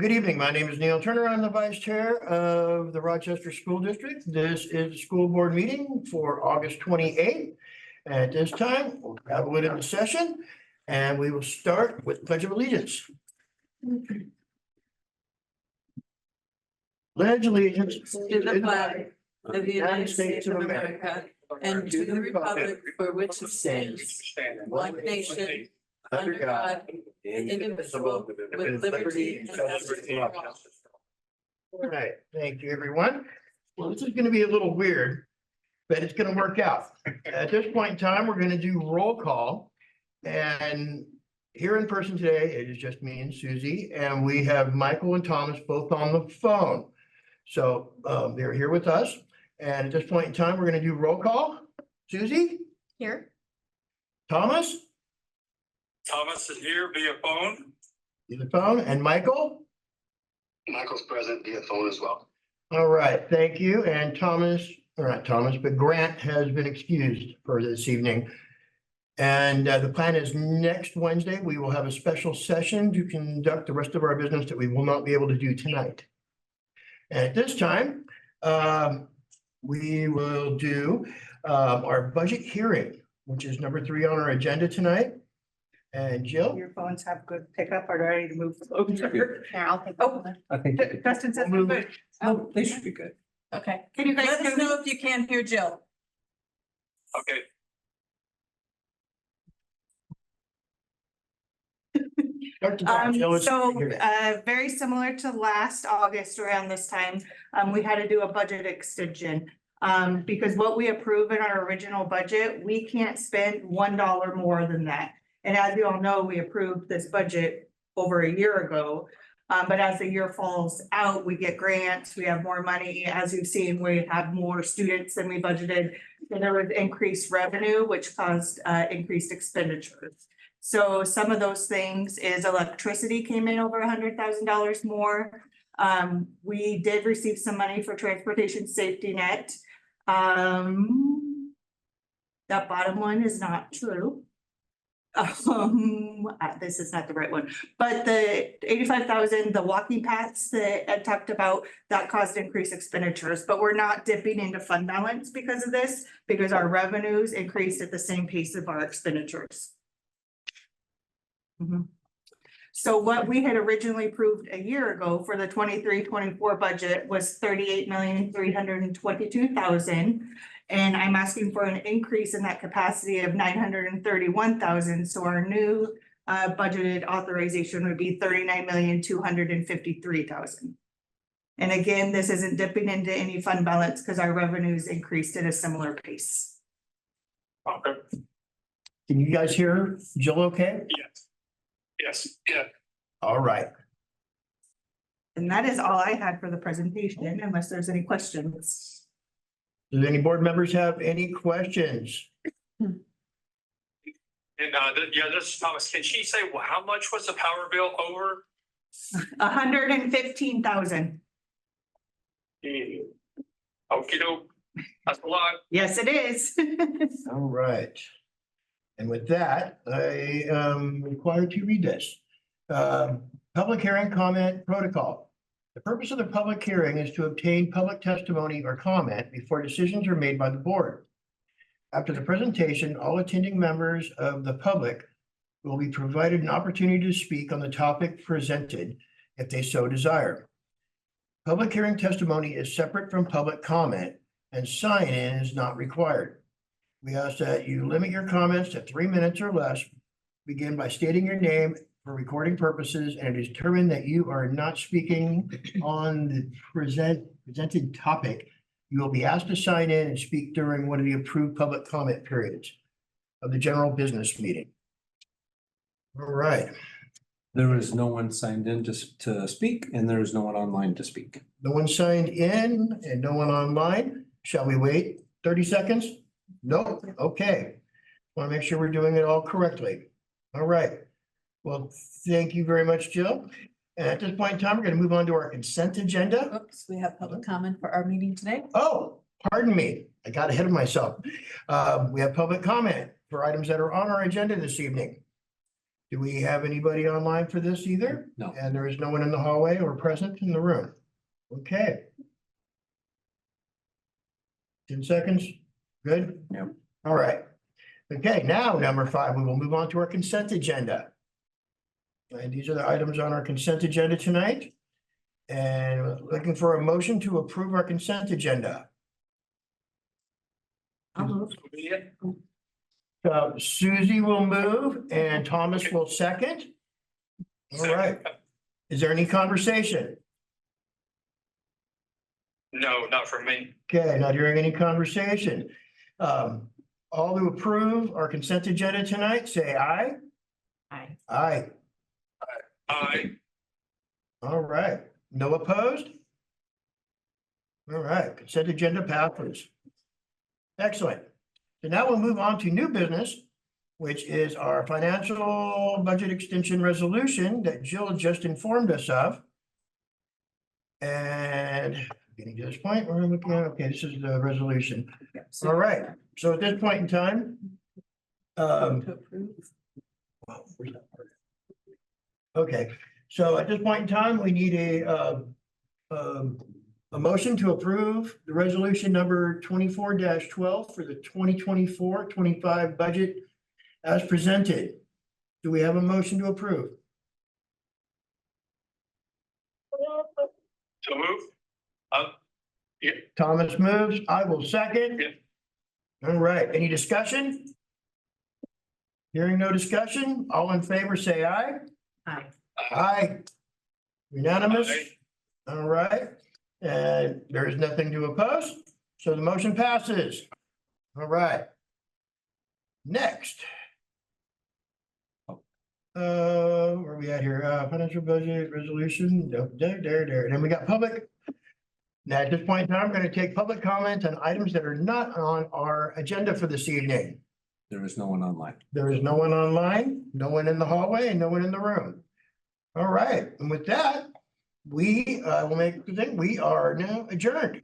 Good evening. My name is Neil Turner. I'm the Vice Chair of the Rochester School District. This is the school board meeting for August 28th. At this time, we'll travel it into session and we will start with Pledge of Allegiance. Pledge allegiance To the flag of the United States of America and to the republic for which it stands, one nation, under God, indivisible, with liberty and justice for all. All right, thank you, everyone. Well, this is going to be a little weird, but it's going to work out. At this point in time, we're going to do roll call. And here in person today, it is just me and Susie, and we have Michael and Thomas both on the phone. So they're here with us. And at this point in time, we're going to do roll call. Susie? Here. Thomas? Thomas is here via phone. Via the phone. And Michael? Michael's present via phone as well. All right, thank you. And Thomas, or not Thomas, but Grant has been excused for this evening. And the plan is next Wednesday, we will have a special session to conduct the rest of our business that we will not be able to do tonight. And at this time, we will do our budget hearing, which is number 3 on our agenda tonight. And Jill? Your phones have good pickup. Are they ready to move over? Here, I'll take. Oh, I think. Justin says We'll we're move good. Oh, They should be good. okay. Can you guys Let hear us me? know if you can hear Jill. Okay. Start to talk, Jill. It's So, here. very similar to last August around this time, we had to do a budget extension. Because what we approved in our original budget, we can't spend $1 more than that. And as you all know, we approved this budget over a year ago. But as the year falls out, we get grants, we have more money. As you've seen, we have more students than we budgeted. And there was increased revenue, which caused increased expenditures. So some of those things is electricity came in over $100,000 more. We did receive some money for transportation safety net. That bottom one is not true. This is not the right one, but the 85,000, the walking paths that Ed talked about, that caused increased expenditures, but we're not dipping into fund balance because of this, because our revenues increased at the same pace of our expenditures. So what we had originally approved a year ago for the 23-24 budget was 38,322,000. And I'm asking for an increase in that capacity of 931,000. So our new budgeted authorization would be 39,253,000. And again, this isn't dipping into any fund balance because our revenues increased at a similar pace. Okay. Can you guys hear Jill okay? Yes. Yes. Yeah. All right. And that is all I had for the presentation, unless there's any questions. Does any board members have any questions? And yeah, this is Thomas. Can she say, well, how much was the power bill over? 115,000. Okey doke. That's a lot. Yes, it is. All right. And with that, I am required to read this. Public hearing comment protocol. The purpose of the public hearing is to obtain public testimony or comment before decisions are made by the board. After the presentation, all attending members of the public will be provided an opportunity to speak on the topic presented if they so desire. Public hearing testimony is separate from public comment and sign-in is not required. We ask that you limit your comments to 3 minutes or less. Begin by stating your name for recording purposes, and it is determined that you are not speaking on the presented topic. You will be asked to sign in and speak during one of the approved public comment periods of the general business meeting. All right, There is no one signed in to speak, and there is no one online to speak. no one signed in and no one online. Shall we wait 30 seconds? No, okay. Want to make sure we're doing it all correctly. All right. Well, thank you very much, Jill. And at this point in time, we're going to move on to our consent agenda. Oops, we have public comment for our meeting today. Oh, pardon me. I got ahead of myself. We have public comment for items that are on our agenda this evening. Do we have anybody online for this either? No. And there is no one in the hallway or present in the room. Okay. 10 seconds, good? Yep. All right. Okay, now number 5, we will move on to our consent agenda. And these are the items on our consent agenda tonight. And looking for a motion to approve our consent agenda. Susie will move and Thomas will second. All right. Is there any conversation? No, not from me. Okay, not hearing any conversation. All to approve our consent agenda tonight, say aye. Aye. Aye. Aye. All right. No opposed? All right, consent agenda passes. Excellent. So now we'll move on to new business, which is our financial budget extension resolution that Jill just informed us of. And getting to this point, we're looking at, okay, this is the resolution. All right, so at this point in time, To approve. okay, so at this point in time, we need a motion to approve the resolution number 24-12 for the 2024-25 budget as presented. Do we have a motion to approve? So move. Thomas moves, I will second. Yeah. All right, any discussion? Hearing no discussion, all in favor, say aye. Aye. Aye. Unanimous? Aye. All right, and there is nothing to oppose, so the motion passes. All right. Next. Where are we at here? Financial budget resolution, there. And then we got public. Now, at this point in time, I'm going to take public comment on items that are not on our agenda for this evening. There is no one online. There is no one online, no one in the hallway, and no one in the room. All right, and with that, we will make the thing, we are now adjourned.